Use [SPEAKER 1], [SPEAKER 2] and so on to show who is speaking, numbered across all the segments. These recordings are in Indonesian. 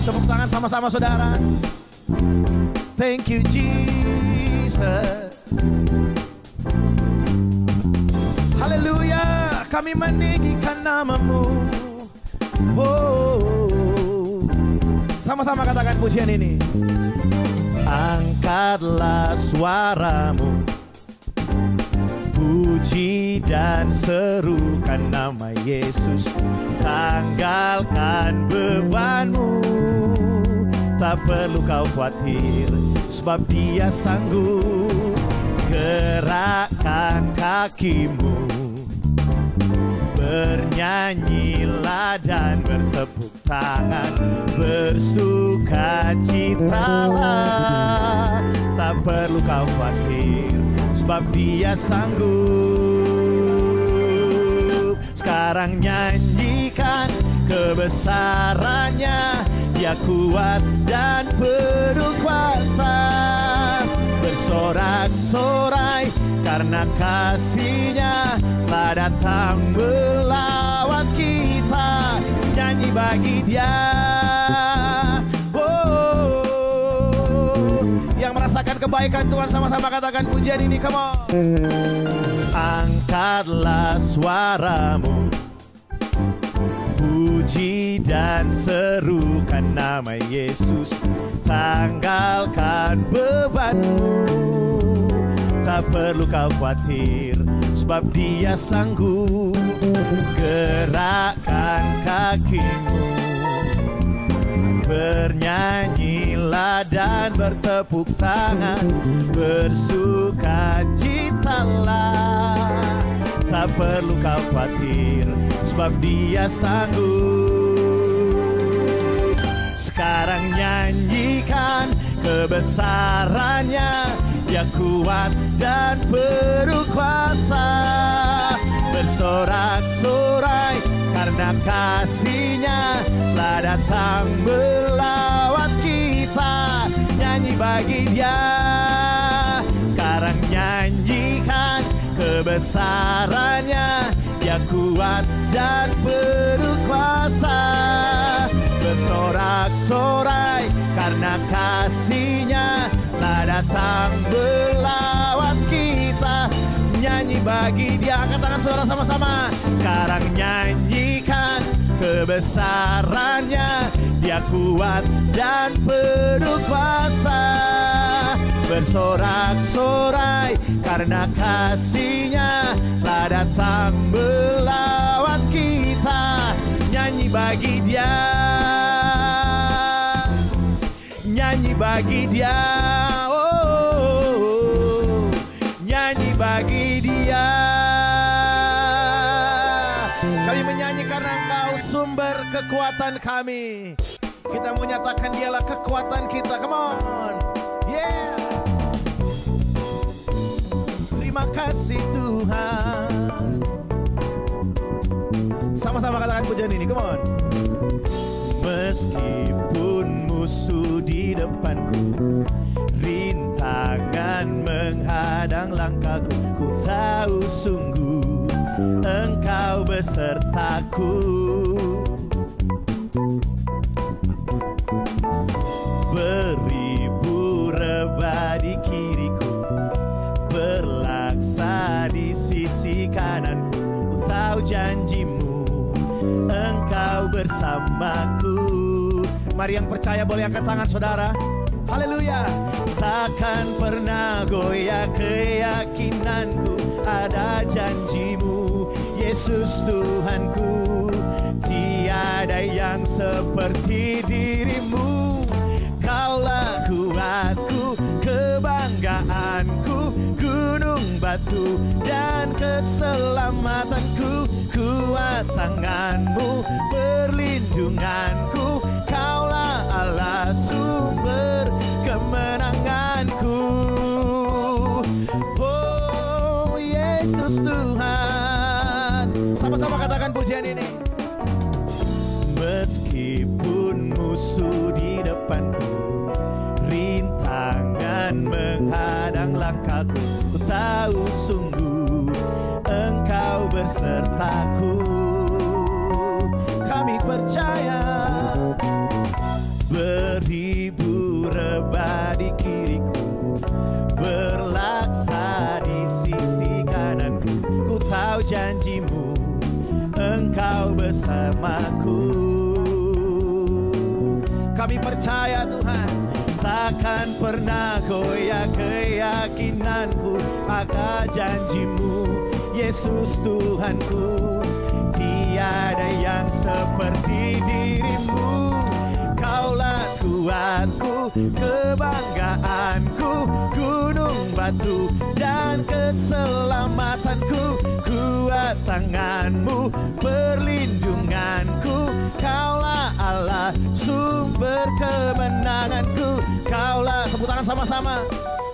[SPEAKER 1] Tepuk tangan sama-sama saudara. Thank you Jesus. Haleluya, kami meninggikan namamu. Oh, sama-sama katakan pujian ini. Angkatlah suaramu, puji dan serukan nama Yesus. Tanggalkan bebanmu, tak perlu kau khawatir, sebab Dia sanggup. Gerakkan kakimu, bernyanyilah dan bertepuk tangan, bersukacitalah, tak perlu kau khawatir, sebab Dia sanggup. Sekarang nyanyikan kebesarannya, Dia kuat dan penuh kuasa. Bersorak-sorai karena kasih-Nya telah datang melawat kita. Nyanyi bagi Dia. Oh, yang merasakan kebaikan Tuhan sama-sama katakan pujian ini, come on. Angkatlah suaramu, puji dan serukan nama Yesus. Tanggalkan bebanmu, tak perlu kau khawatir, sebab Dia sanggup. Gerakkan kakimu, bernyanyilah dan bertepuk tangan, bersukacitalah, tak perlu kau khawatir, sebab Dia sanggup. Sekarang nyanyikan kebesarannya, Dia kuat dan penuh kuasa. Bersorak-sorai karena kasih-Nya telah datang melawat kita. Nyanyi bagi Dia. Sekarang nyanyikan kebesarannya, Dia kuat dan penuh kuasa. Bersorak-sorai karena kasih-Nya telah datang melawat kita. Nyanyi bagi Dia. Angkat tangan saudara sama-sama. Sekarang nyanyikan kebesarannya, Dia kuat dan penuh kuasa. Bersorak-sorai karena kasih-Nya telah datang melawat kita. Nyanyi bagi Dia. Nyanyi bagi Dia. Oh, nyanyi bagi Dia. Kami menyanyi karena Engkau sumber kekuatan kami. Kita menyatakan Dialah kekuatan kita. Come on. Yeah. Terima kasih Tuhan. Sama-sama katakan pujian ini. Come on. Meskipun musuh di depanku, rintangan menghadang langkahku, ku tahu sungguh Engkau besertaku. Beribu rebah di kiriku, berlaksa di sisi kananku, ku tahu janji-Mu Engkau bersamaku. Mari yang percaya boleh angkat tangan saudara. Haleluya. Takkan pernah goyah keyakinanku, ada janji-Mu Yesus Tuhanku. Tiada yang seperti diri-Mu. Kaulah kuatku, kebanggaanku, gunung batu dan keselamatanku. Kuat tangan-Mu, perlindunganku, Kaulah Allah sumber kemenanganku. Oh Yesus Tuhan. Sama-sama katakan pujian ini. Meskipun musuh di depanku, rintangan menghadang langkahku, ku tahu sungguh Engkau besertaku. Kami percaya. Kami percaya Tuhan, takkan pernah goyah keyakinanku akan janji-Mu, Yesus Tuhanku. Tiada yang seperti diri-Mu, Kaulah kuatku, kebanggaanku, gunung batu dan keselamatanku. Kuat tangan-Mu, perlindunganku, Kaulah Allah, sumber kemenanganku. Kaulah, tepuk tangan sama-sama,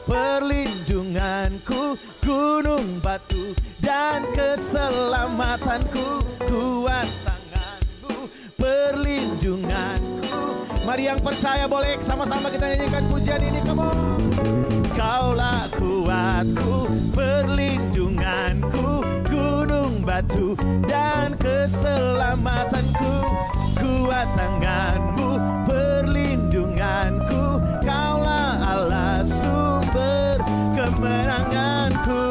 [SPEAKER 1] perlindunganku, gunung batu dan keselamatanku. Kuat tangan-Mu, perlindunganku. Mari yang percaya boleh sama-sama kita nyanyikan pujian ini, come on. Kaulah kuatku, perlindunganku, gunung batu dan keselamatanku. Kuat tangan-Mu, perlindunganku, Kaulah Allah, sumber kemenanganku,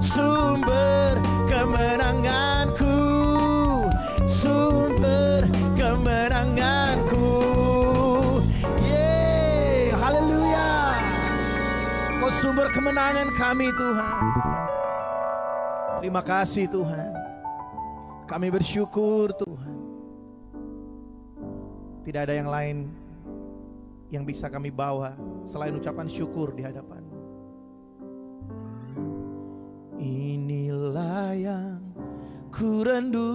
[SPEAKER 1] sumber kemenanganku, sumber kemenanganku. Yeay, haleluya. Kau sumber kemenangan kami Tuhan. Terima kasih Tuhan. Kami bersyukur Tuhan. Tidak ada yang lain yang bisa kami bawa selain ucapan syukur di hadapan-Mu. Inilah yang ku renungkan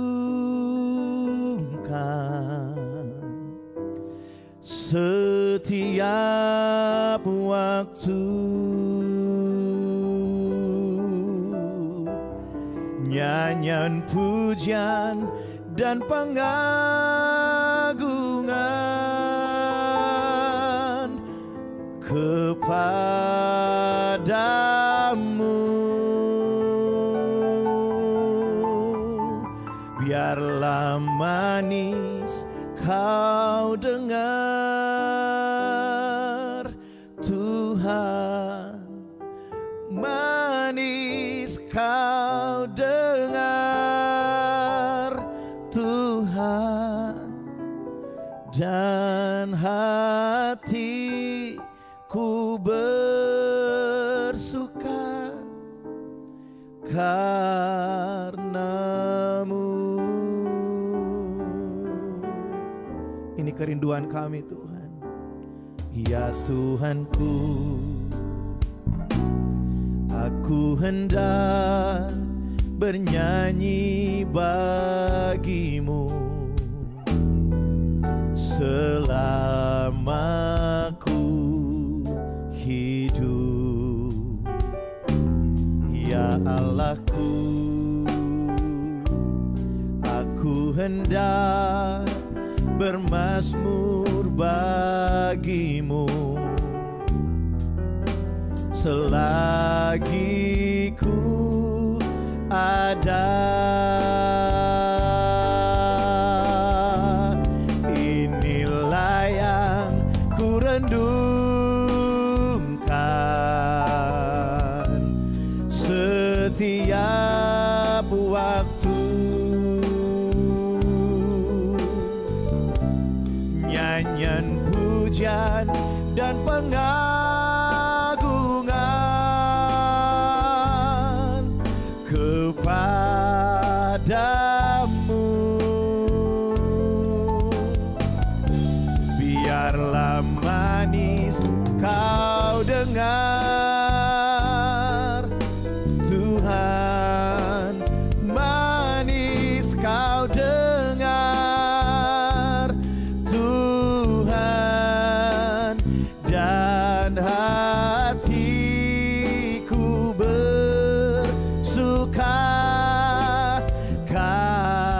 [SPEAKER 1] setiap waktu, nyanyian pujian dan pengagungan kepadamu. Biarlah manis kau dengar Tuhan, manis kau dengar Tuhan, dan hatiku bersuka karena-Mu. Ini kerinduan kami Tuhan. Ya Tuhanku, aku hendak bernyanyi bagi-Mu selama ku hidup. Ya Allahku, aku hendak bermazmur bagi-Mu selagi ku ada. Inilah yang ku renungkan setiap waktu, nyanyian pujian dan pengagungan kepadamu. Biarlah manis kau dengar Tuhan, manis kau dengar Tuhan, dan hatiku bersuka karena-Mu.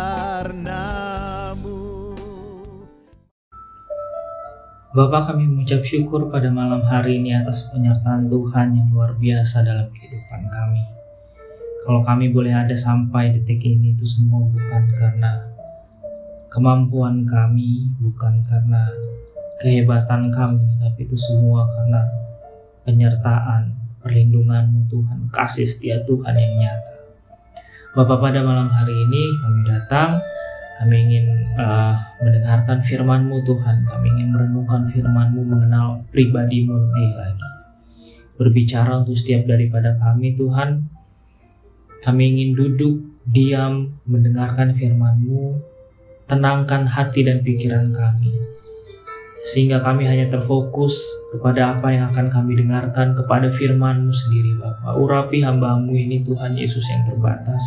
[SPEAKER 2] Bapa, kami mengucap syukur pada malam hari ini atas penyertaan Tuhan yang luar biasa dalam kehidupan kami. Kalau kami boleh ada sampai detik ini, itu semua bukan karena kemampuan kami, bukan karena kehebatan kami, tapi itu semua karena penyertaan, perlindungan-Mu Tuhan, kasih setia Tuhan yang nyata. Bapa, pada malam hari ini kami datang, kami ingin mendengarkan mendengarkan firman-Mu Tuhan. Kami ingin merenungkan firman-Mu, mengenal pribadi-Mu lebih lagi. Berbicara untuk setiap daripada kami Tuhan. Kami ingin duduk, diam, mendengarkan firman-Mu. Tenangkan hati dan pikiran kami, sehingga kami hanya terfokus kepada apa yang akan kami dengarkan, kepada firman-Mu sendiri Bapa. Urapi hamba-Mu ini Tuhan Yesus yang terbatas.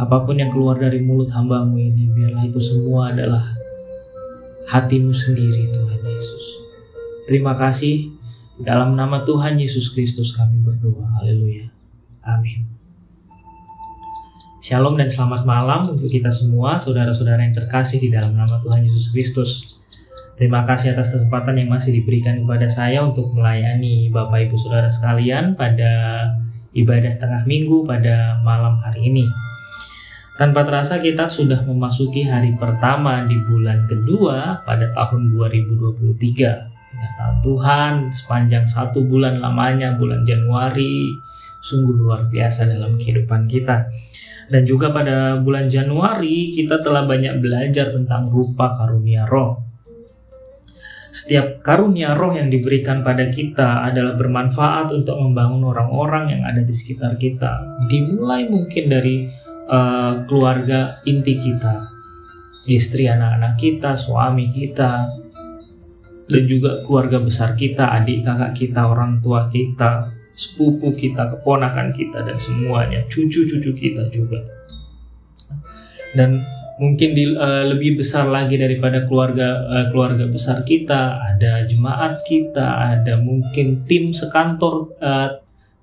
[SPEAKER 2] Apapun yang keluar dari mulut hamba-Mu ini, biarlah itu semua adalah hati-Mu sendiri Tuhan Yesus. Terima kasih. Dalam nama Tuhan Yesus Kristus kami berdoa. Haleluya. Amin. Shalom dan selamat malam untuk kita semua, saudara-saudara yang terkasih di dalam nama Tuhan Yesus Kristus. Terima kasih atas kesempatan yang masih diberikan kepada saya untuk melayani Bapak Ibu Saudara sekalian pada ibadah tengah minggu pada malam hari ini. Tanpa terasa kita sudah memasuki hari pertama di bulan kedua pada tahun 2023. Tahun Tuhan sepanjang 1 bulan lamanya, bulan Januari, sungguh luar biasa dalam kehidupan kita. Dan juga pada bulan Januari kita telah banyak belajar tentang rupa karunia roh. Setiap karunia roh yang diberikan pada kita adalah bermanfaat untuk membangun orang-orang yang ada di sekitar kita. Dimulai mungkin dari keluarga inti kita, istri, anak-anak kita, suami kita, dan juga keluarga besar kita, adik kakak kita, orang tua kita, sepupu kita, keponakan kita, dan semuanya, cucu-cucu kita juga. Dan mungkin lebih besar lagi daripada keluarga besar kita, ada jemaat kita, ada mungkin tim sekantor,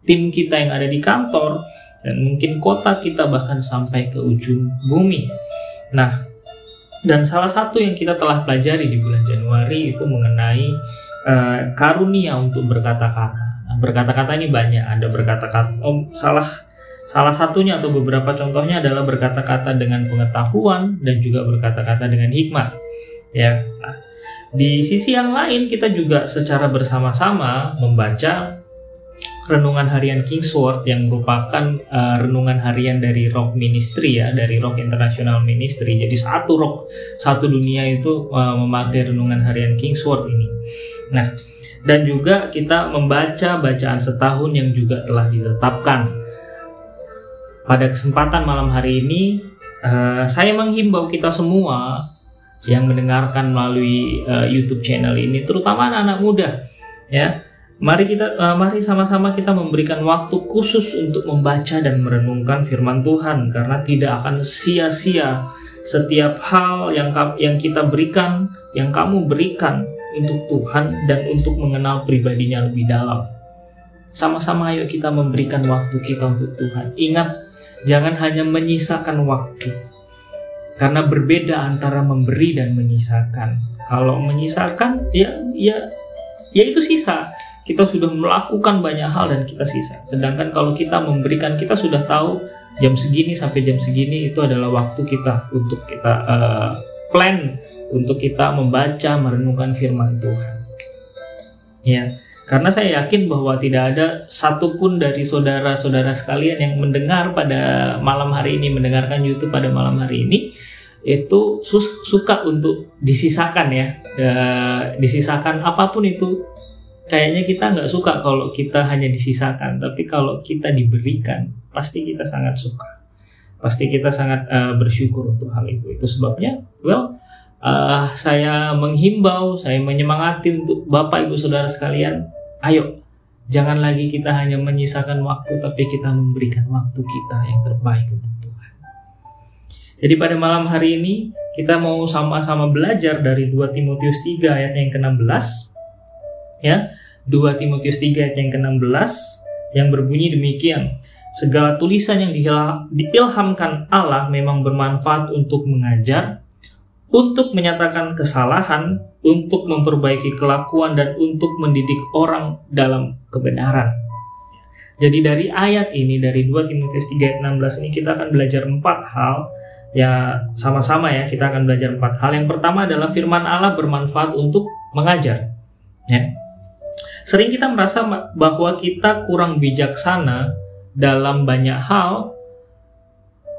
[SPEAKER 2] tim kita yang ada di kantor, dan mungkin kota kita, bahkan sampai ke ujung bumi. Nah, dan salah satu yang kita telah pelajari di bulan Januari itu mengenai karunia untuk berkata-kata. Berkata-kata ini banyak, ada berkata-kata salah satunya atau beberapa contohnya adalah berkata-kata dengan pengetahuan dan juga berkata-kata dengan hikmat. Ya, nah, di sisi yang lain kita juga secara bersama-sama membaca renungan harian Kingsword yang merupakan renungan harian dari Rock Ministry ya, dari Rock International Ministry. Jadi satu dunia itu memakai renungan harian Kingsword ini. Nah, dan juga kita membaca bacaan setahun yang juga telah ditetapkan. Pada kesempatan malam hari ini, saya menghimbau kita semua yang mendengarkan melalui YouTube channel ini, terutama anak-anak muda, ya. Mari sama-sama kita memberikan waktu khusus untuk membaca dan merenungkan firman Tuhan, karena tidak akan sia-sia setiap hal yang kita berikan, yang kamu berikan untuk Tuhan dan untuk mengenal pribadinya lebih dalam. Sama-sama ayo kita memberikan waktu kita untuk Tuhan. Ingat, jangan hanya menyisakan waktu, karena berbeda antara memberi dan menyisakan. Kalau menyisakan, ya itu sisa. Kita sudah melakukan banyak hal dan kita sisa. Sedangkan kalau kita memberikan, kita sudah tahu jam segini sampai jam segini itu adalah waktu kita untuk kita plan untuk kita membaca, merenungkan firman Tuhan. Ya, karena saya yakin bahwa tidak ada satupun dari saudara-saudara sekalian yang mendengar pada malam hari ini, mendengarkan YouTube pada malam hari ini, itu suka untuk disisakan ya. Disisakan apapun itu. Kayaknya kita nggak suka kalau kita hanya disisakan, tapi kalau kita diberikan, pasti kita sangat suka. Pasti kita sangat bersyukur untuk hal itu. Itu sebabnya, saya menghimbau, saya menyemangati untuk Bapak Ibu Saudara sekalian, ayo, jangan lagi kita hanya menyisakan waktu, tapi kita memberikan waktu kita yang terbaik untuk Tuhan. Jadi pada malam hari ini, kita mau sama-sama belajar dari 2 Timotius 3 ayat yang ke-16. Ya, 2 Timotius 3 ayat yang ke-16 yang berbunyi demikian. Segala tulisan yang diilhamkan Allah memang bermanfaat untuk mengajar, untuk menyatakan kesalahan, untuk memperbaiki kelakuan, dan untuk mendidik orang dalam kebenaran. Jadi dari ayat ini, dari 2 Timotius 3 ayat 16 ini, kita akan belajar 4 hal. Ya, sama-sama ya, kita akan belajar 4 hal. Yang pertama adalah firman Allah bermanfaat untuk mengajar. Ya. Sering kita merasa bahwa kita kurang bijaksana dalam banyak hal,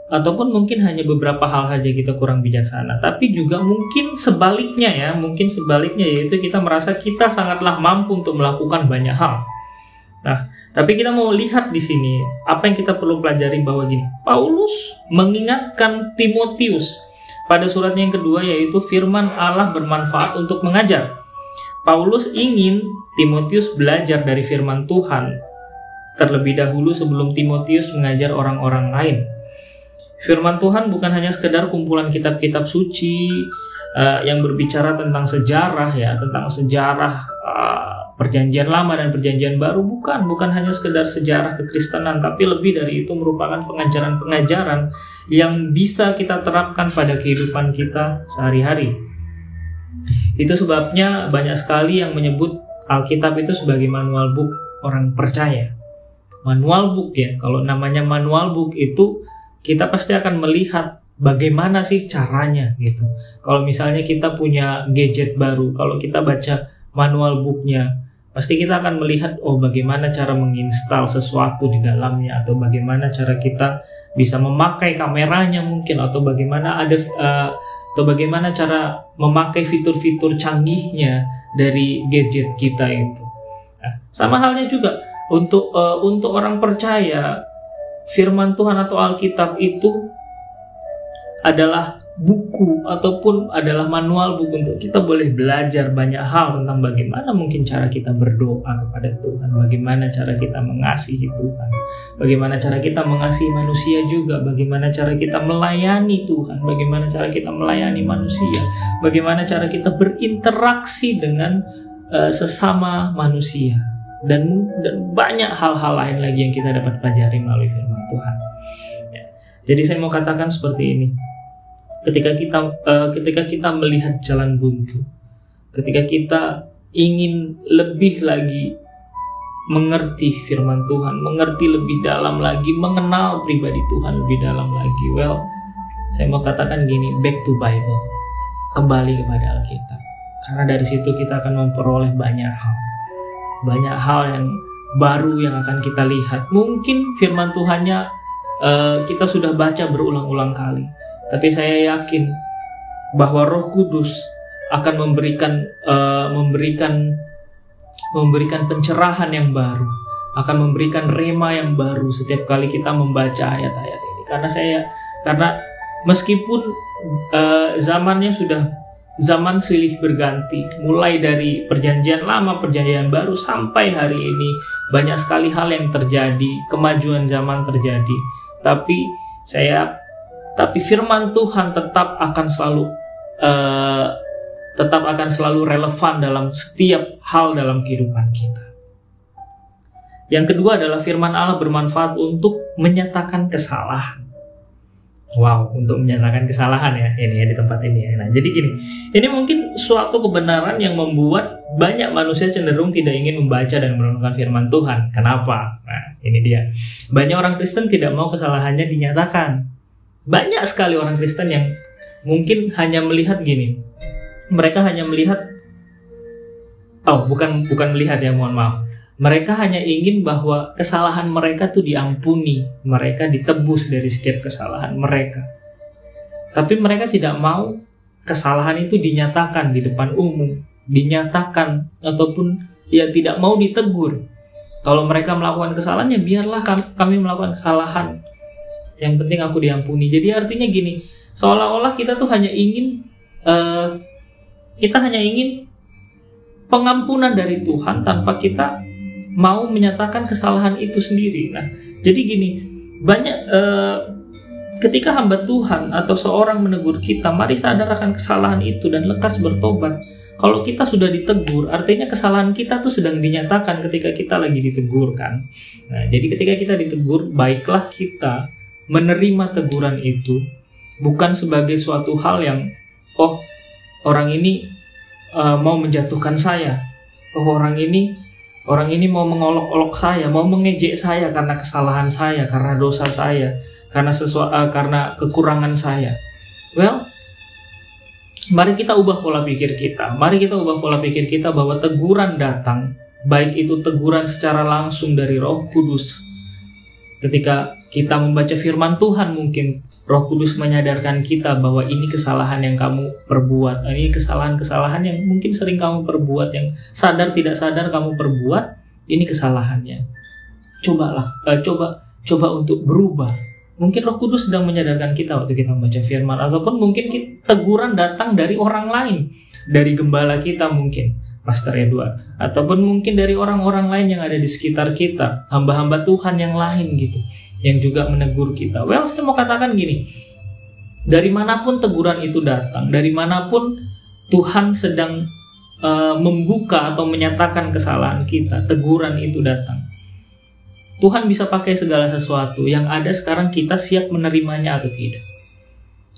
[SPEAKER 2] ataupun mungkin hanya beberapa hal saja kita kurang bijaksana, tapi juga mungkin sebaliknya yaitu kita merasa kita sangatlah mampu untuk melakukan banyak hal. Nah, tapi kita mau lihat di sini apa yang kita perlu pelajari, bahwa gini, Paulus mengingatkan Timotius pada suratnya yang kedua, yaitu firman Allah bermanfaat untuk mengajar. Paulus ingin Timotius belajar dari firman Tuhan terlebih dahulu sebelum Timotius mengajar orang-orang lain. Firman Tuhan bukan hanya sekedar kumpulan kitab-kitab suci yang berbicara tentang sejarah tentang sejarah Perjanjian Lama dan Perjanjian Baru, bukan hanya sekedar sejarah kekristenan, tapi lebih dari itu merupakan pengajaran-pengajaran yang bisa kita terapkan pada kehidupan kita sehari-hari. Itu sebabnya banyak sekali yang menyebut Alkitab itu sebagai manual book orang percaya. Manual book kalau namanya manual book itu kita pasti akan melihat bagaimana sih caranya gitu. Kalau misalnya kita punya gadget baru, kalau kita baca manual booknya, pasti kita akan melihat bagaimana cara menginstal sesuatu di dalamnya, atau bagaimana cara kita bisa memakai kameranya mungkin, atau bagaimana bagaimana cara memakai fitur-fitur canggihnya dari gadget kita itu. Nah, sama halnya juga untuk orang percaya, firman Tuhan atau Alkitab itu adalah buku ataupun adalah manual buku untuk kita boleh belajar banyak hal tentang bagaimana mungkin cara kita berdoa kepada Tuhan, bagaimana cara kita mengasihi Tuhan, bagaimana cara kita mengasihi manusia juga, bagaimana cara kita melayani Tuhan, bagaimana cara kita melayani manusia, bagaimana cara kita berinteraksi dengan sesama manusia, dan banyak hal-hal lain lagi yang kita dapat pelajari melalui firman Tuhan. Jadi saya mau katakan seperti ini. Ketika kita melihat jalan buntu, ketika kita ingin lebih lagi mengerti firman Tuhan, mengerti lebih dalam lagi, mengenal pribadi Tuhan lebih dalam lagi, saya mau katakan gini, back to Bible, kembali kepada Alkitab. Karena dari situ kita akan memperoleh banyak hal yang baru yang akan kita lihat. Mungkin firman Tuhannya kita sudah baca berulang-ulang kali, tapi saya yakin bahwa Roh Kudus akan memberikan pencerahan yang baru, akan memberikan rema yang baru setiap kali kita membaca ayat-ayat ini. Karena meskipun zaman silih berganti, mulai dari Perjanjian Lama, Perjanjian Baru sampai hari ini, banyak sekali hal yang terjadi, kemajuan zaman terjadi. Tapi firman Tuhan tetap akan selalu relevan dalam setiap hal dalam kehidupan kita. Yang kedua adalah firman Allah bermanfaat untuk menyatakan kesalahan. Untuk menyatakan kesalahan ini di tempat ini. Nah, jadi gini, ini mungkin suatu kebenaran yang membuat banyak manusia cenderung tidak ingin membaca dan merenungkan firman Tuhan. Kenapa? Nah, ini dia. Banyak orang Kristen tidak mau kesalahannya dinyatakan. Banyak sekali orang Kristen yang mungkin hanya melihat gini. Mereka hanya melihat, bukan melihat mohon maaf. Mereka hanya ingin bahwa kesalahan mereka tuh diampuni, mereka ditebus dari setiap kesalahan mereka. Tapi mereka tidak mau kesalahan itu dinyatakan di depan umum, dinyatakan ataupun tidak mau ditegur. Kalau mereka melakukan kesalahan, biarlah kami melakukan kesalahan. Yang penting aku diampuni. Jadi artinya gini, seolah-olah kita tuh hanya ingin pengampunan dari Tuhan tanpa kita mau menyatakan kesalahan itu sendiri. Nah, jadi gini, banyak ketika hamba Tuhan atau seorang menegur kita, mari sadar akan kesalahan itu dan lekas bertobat. Kalau kita sudah ditegur, artinya kesalahan kita tuh sedang dinyatakan ketika kita lagi ditegur kan. Nah, jadi ketika kita ditegur, baiklah kita menerima teguran itu bukan sebagai suatu hal yang orang ini mau menjatuhkan saya. Orang ini mau mengolok-olok saya, mau mengejek saya karena kesalahan saya, karena dosa saya, karena kekurangan saya. Mari kita ubah pola pikir kita. Mari kita ubah pola pikir kita bahwa teguran datang, baik itu teguran secara langsung dari Roh Kudus. Ketika kita membaca firman Tuhan, mungkin Roh Kudus menyadarkan kita bahwa ini kesalahan yang kamu perbuat, ini kesalahan-kesalahan yang mungkin sering kamu perbuat, yang sadar tidak sadar kamu perbuat, ini kesalahannya. Coba untuk berubah. Mungkin Roh Kudus sedang menyadarkan kita waktu kita membaca firman, ataupun mungkin teguran datang dari orang lain, dari gembala kita mungkin, Pastor Edward, ataupun mungkin dari orang-orang lain yang ada di sekitar kita, hamba-hamba Tuhan yang lain gitu, yang juga menegur kita. Well, saya mau katakan gini, dari manapun teguran itu datang, dari manapun Tuhan sedang membuka atau menyatakan kesalahan kita, teguran itu datang, Tuhan bisa pakai segala sesuatu. Yang ada sekarang kita siap menerimanya atau tidak.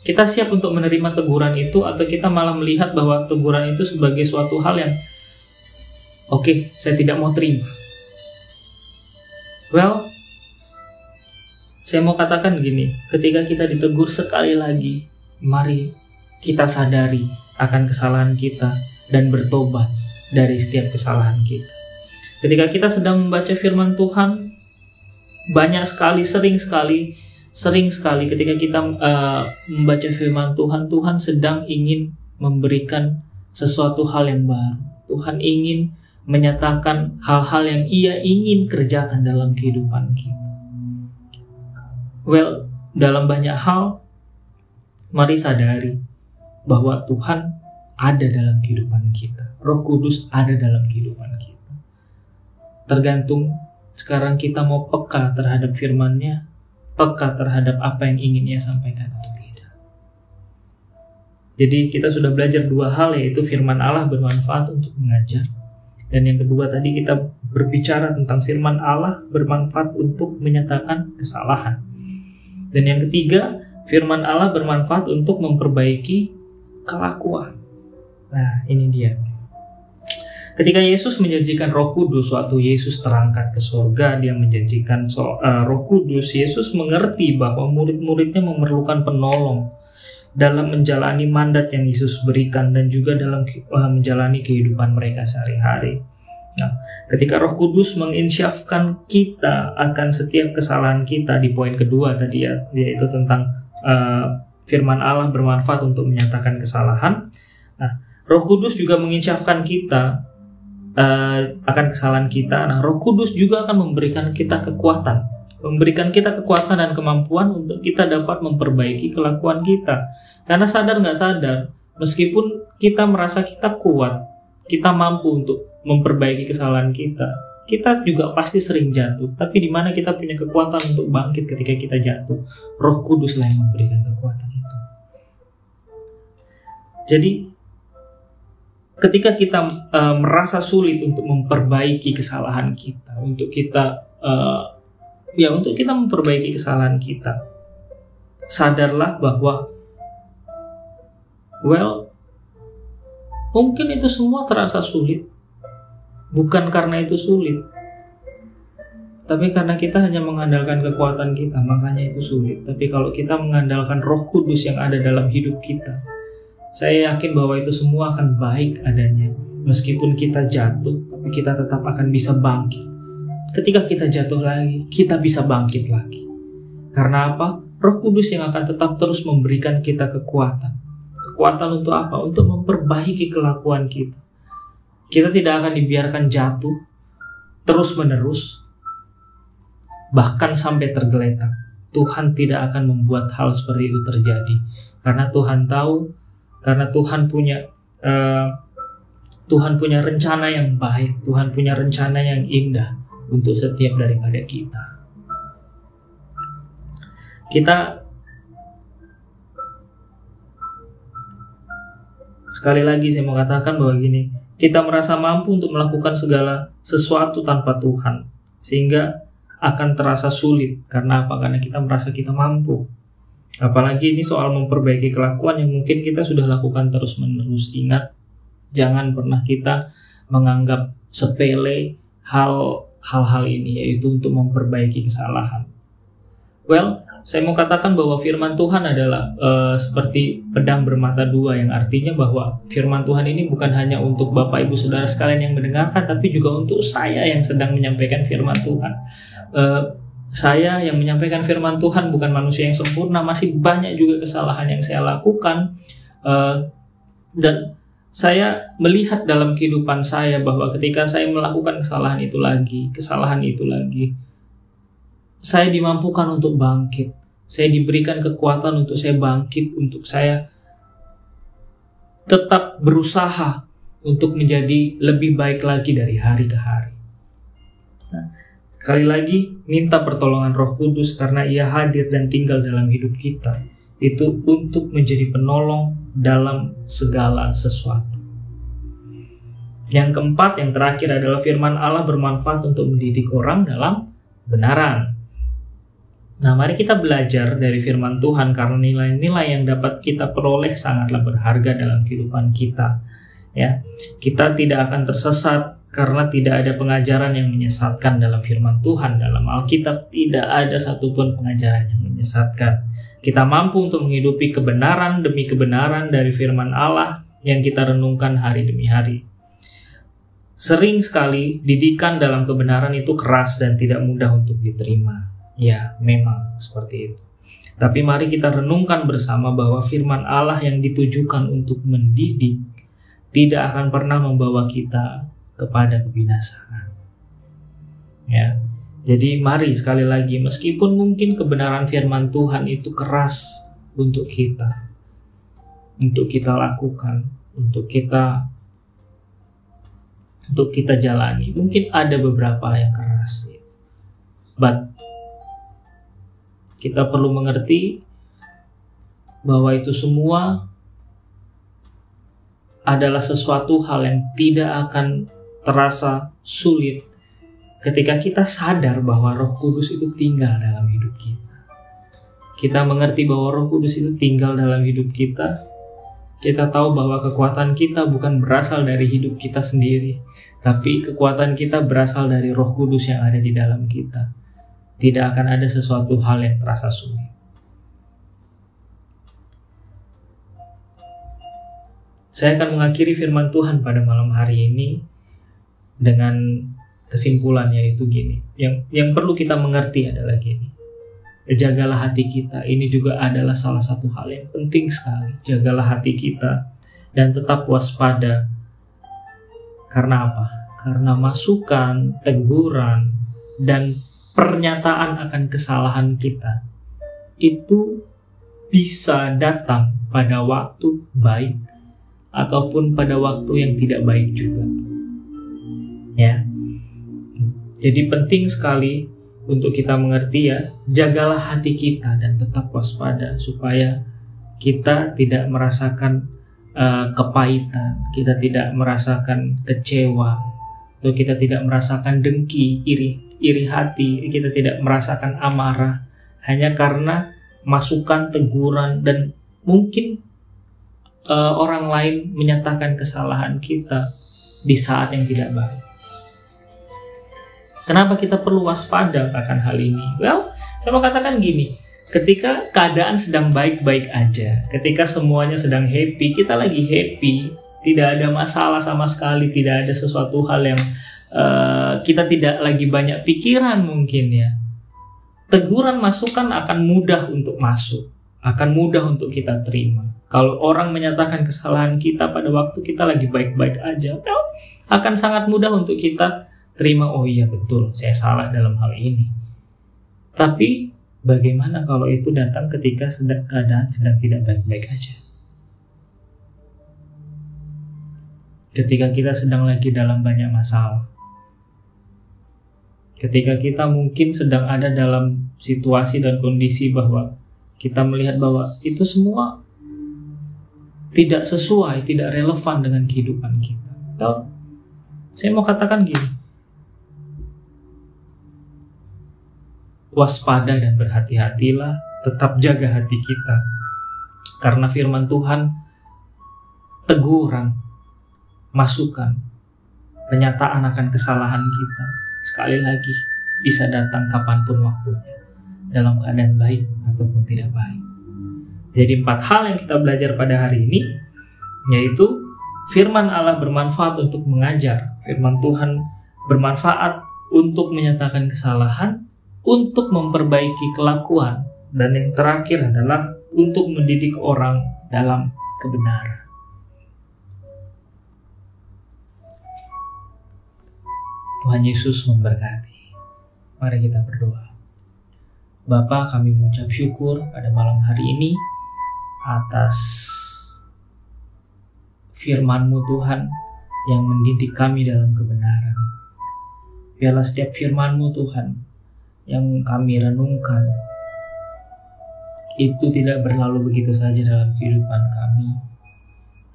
[SPEAKER 2] Kita siap untuk menerima teguran itu, atau kita malah melihat bahwa teguran itu sebagai suatu hal yang oke, saya tidak mau terima. Well, saya mau katakan gini, ketika kita ditegur sekali lagi, mari kita sadari akan kesalahan kita dan bertobat dari setiap kesalahan kita. Ketika kita sedang membaca firman Tuhan, banyak sekali, sering sekali ketika kita membaca firman Tuhan, Tuhan sedang ingin memberikan sesuatu hal yang baru. Tuhan ingin menyatakan hal-hal yang Ia ingin kerjakan dalam kehidupan kita. Well, dalam banyak hal, mari sadari bahwa Tuhan ada dalam kehidupan kita. Roh Kudus ada dalam kehidupan kita. Tergantung sekarang kita mau peka terhadap firman-Nya, peka terhadap apa yang ingin Ia sampaikan atau tidak. Jadi kita sudah belajar dua hal, yaitu firman Allah bermanfaat untuk mengajar. Dan yang kedua tadi kita berbicara tentang firman Allah bermanfaat untuk menyatakan kesalahan. Dan yang ketiga, firman Allah bermanfaat untuk memperbaiki kelakuan. Nah, ini dia. Ketika Yesus menjanjikan Roh Kudus, waktu Yesus terangkat ke surga, dia menjanjikan Roh Kudus. Yesus mengerti bahwa murid-muridnya memerlukan penolong dalam menjalani mandat yang Yesus berikan dan juga dalam menjalani kehidupan mereka sehari-hari. Nah, ketika Roh Kudus menginsyafkan kita akan setiap kesalahan kita di poin kedua tadi ya, yaitu tentang firman Allah bermanfaat untuk menyatakan kesalahan. Nah, Roh Kudus juga menginsyafkan kita akan kesalahan kita. Nah, Roh Kudus juga akan memberikan kita kekuatan, dan kemampuan untuk kita dapat memperbaiki kelakuan kita. Karena sadar nggak sadar, meskipun kita merasa kita kuat, kita mampu untuk memperbaiki kesalahan kita juga pasti sering jatuh. Tapi di mana kita punya kekuatan untuk bangkit ketika kita jatuh? Roh Kudus lah yang memberikan kekuatan itu. Jadi ketika kita merasa sulit untuk memperbaiki kesalahan kita, untuk kita memperbaiki kesalahan kita, sadarlah bahwa mungkin itu semua terasa sulit, bukan karena itu sulit, tapi karena kita hanya mengandalkan kekuatan kita, makanya itu sulit. Tapi kalau kita mengandalkan Roh Kudus yang ada dalam hidup kita, saya yakin bahwa itu semua akan baik adanya. Meskipun kita jatuh, tapi kita tetap akan bisa bangkit. Ketika kita jatuh lagi, kita bisa bangkit lagi. Karena apa? Roh Kudus yang akan tetap terus memberikan kita kekuatan. Kekuatan untuk apa? Untuk memperbaiki kelakuan kita. Kita tidak akan dibiarkan jatuh terus-menerus, bahkan sampai tergeletak. Tuhan tidak akan membuat hal seperti itu terjadi. Karena Tuhan tahu, karena Tuhan punya rencana yang baik, Tuhan punya rencana yang indah untuk setiap daripada kita. Sekali lagi saya mau katakan bahwa gini, kita merasa mampu untuk melakukan segala sesuatu tanpa Tuhan, sehingga akan terasa sulit. Karena apa? Karena kita merasa kita mampu. Apalagi ini soal memperbaiki kelakuan yang mungkin kita sudah lakukan terus-menerus. Ingat, jangan pernah kita menganggap sepele hal-hal ini, yaitu untuk memperbaiki kesalahan. Saya mau katakan bahwa firman Tuhan adalah seperti pedang bermata dua, yang artinya bahwa firman Tuhan ini bukan hanya untuk Bapak Ibu Saudara sekalian yang mendengarkan, tapi juga untuk saya yang sedang menyampaikan firman Tuhan. Saya yang menyampaikan firman Tuhan bukan manusia yang sempurna, masih banyak juga kesalahan yang saya lakukan. Dan saya melihat dalam kehidupan saya bahwa ketika saya melakukan kesalahan itu lagi, saya dimampukan untuk bangkit. Saya diberikan kekuatan untuk saya bangkit, untuk saya tetap berusaha untuk menjadi lebih baik lagi dari hari ke hari. Nah, sekali lagi, minta pertolongan Roh Kudus karena Ia hadir dan tinggal dalam hidup kita. Itu untuk menjadi penolong dalam segala sesuatu. Yang keempat, yang terakhir adalah firman Allah bermanfaat untuk mendidik orang dalam kebenaran. Nah, mari kita belajar dari firman Tuhan karena nilai-nilai yang dapat kita peroleh sangatlah berharga dalam kehidupan kita. Ya, kita tidak akan tersesat karena tidak ada pengajaran yang menyesatkan dalam firman Tuhan. Dalam Alkitab tidak ada satupun pengajaran yang menyesatkan. Kita mampu untuk menghidupi kebenaran demi kebenaran dari firman Allah yang kita renungkan hari demi hari. Sering sekali didikan dalam kebenaran itu keras dan tidak mudah untuk diterima. Ya, memang seperti itu. Tapi mari kita renungkan bersama bahwa firman Allah yang ditujukan untuk mendidik tidak akan pernah membawa kita kepada kebinasaan. Ya. Jadi mari sekali lagi, meskipun mungkin kebenaran firman Tuhan itu keras untuk kita lakukan, untuk kita jalani. Mungkin ada beberapa yang keras, but kita perlu mengerti bahwa itu semua adalah sesuatu hal yang tidak akan terasa sulit ketika kita sadar bahwa Roh Kudus itu tinggal dalam hidup kita. Kita mengerti bahwa Roh Kudus itu tinggal dalam hidup kita. Kita tahu bahwa kekuatan kita bukan berasal dari hidup kita sendiri, tapi kekuatan kita berasal dari Roh Kudus yang ada di dalam kita. Tidak akan ada sesuatu hal yang terasa sulit. Saya akan mengakhiri firman Tuhan pada malam hari ini dengan kesimpulan, yaitu gini. Yang perlu kita mengerti adalah gini. Jagalah hati kita. Ini juga adalah salah satu hal yang penting sekali. Jagalah hati kita dan tetap waspada. Karena apa? Karena masukan, teguran, dan pernyataan akan kesalahan kita itu bisa datang pada waktu baik ataupun pada waktu yang tidak baik juga. Ya. Jadi penting sekali untuk kita mengerti, ya, jagalah hati kita dan tetap waspada supaya kita tidak merasakan kepahitan, kita tidak merasakan kecewa, atau kita tidak merasakan dengki, iri hati, kita tidak merasakan amarah hanya karena masukan, teguran, dan mungkin orang lain menyatakan kesalahan kita di saat yang tidak baik. Kenapa kita perlu waspada akan hal ini? Well, saya mau katakan gini, ketika keadaan sedang baik-baik aja, ketika semuanya sedang happy, kita lagi happy, tidak ada masalah sama sekali, tidak ada sesuatu hal yang kita tidak lagi banyak pikiran mungkin, ya. Teguran, masukan akan mudah untuk masuk, akan mudah untuk kita terima. Kalau orang menyatakan kesalahan kita pada waktu kita lagi baik-baik aja, akan sangat mudah untuk kita terima, oh iya betul, saya salah dalam hal ini. Tapi bagaimana kalau itu datang ketika keadaan sedang tidak baik-baik aja? Ketika kita sedang lagi dalam banyak masalah, ketika kita mungkin sedang ada dalam situasi dan kondisi bahwa kita melihat bahwa itu semua tidak sesuai, tidak relevan dengan kehidupan kita. Well, saya mau katakan gini, waspada dan berhati-hatilah, tetap jaga hati kita. Karena firman Tuhan, teguran, masukan, penyataan akan kesalahan kita, sekali lagi, bisa datang kapanpun waktunya, dalam keadaan baik ataupun tidak baik. Jadi 4 hal yang kita belajar pada hari ini, yaitu firman Allah bermanfaat untuk mengajar, firman Tuhan bermanfaat untuk menyatakan kesalahan, untuk memperbaiki kelakuan, dan yang terakhir adalah untuk mendidik orang dalam kebenaran. Tuhan Yesus memberkati. Mari kita berdoa. Bapa, kami mengucap syukur pada malam hari ini atas firman-Mu Tuhan yang mendidik kami dalam kebenaran. Biarlah setiap firman-Mu Tuhan yang kami renungkan itu tidak berlalu begitu saja dalam kehidupan kami.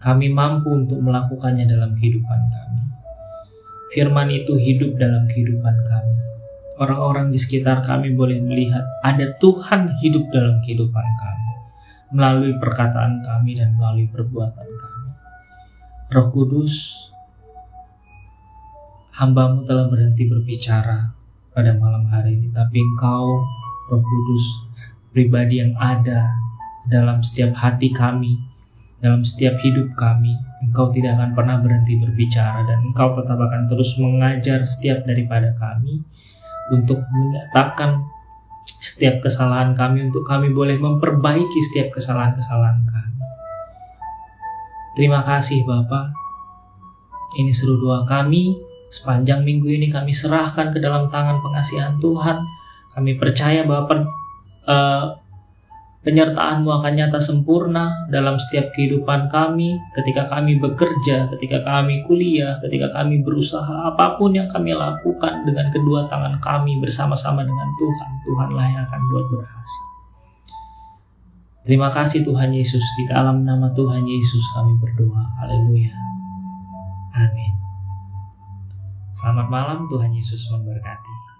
[SPEAKER 2] Kami mampu untuk melakukannya dalam kehidupan kami. Firman itu hidup dalam kehidupan kami. Orang-orang di sekitar kami boleh melihat ada Tuhan hidup dalam kehidupan kami, melalui perkataan kami dan melalui perbuatan kami. Roh Kudus, hamba-Mu telah berhenti berbicara pada malam hari ini, tapi Engkau, Roh Kudus, pribadi yang ada dalam setiap hati kami, dalam setiap hidup kami, Engkau tidak akan pernah berhenti berbicara, dan Engkau tetap akan terus mengajar setiap daripada kami untuk menyatakan setiap kesalahan kami, untuk kami boleh memperbaiki setiap kesalahan-kesalahan kami. Terima kasih Bapa. Ini seru doa kami. Sepanjang minggu ini kami serahkan ke dalam tangan pengasihan Tuhan. Kami percaya bahwa penyertaan-Mu akan nyata sempurna dalam setiap kehidupan kami, ketika kami bekerja, ketika kami kuliah, ketika kami berusaha, apapun yang kami lakukan dengan kedua tangan kami bersama-sama dengan Tuhan, Tuhanlah yang akan buat berhasil. Terima kasih Tuhan Yesus, di dalam nama Tuhan Yesus kami berdoa. Haleluya. Amin. Selamat malam, Tuhan Yesus memberkati.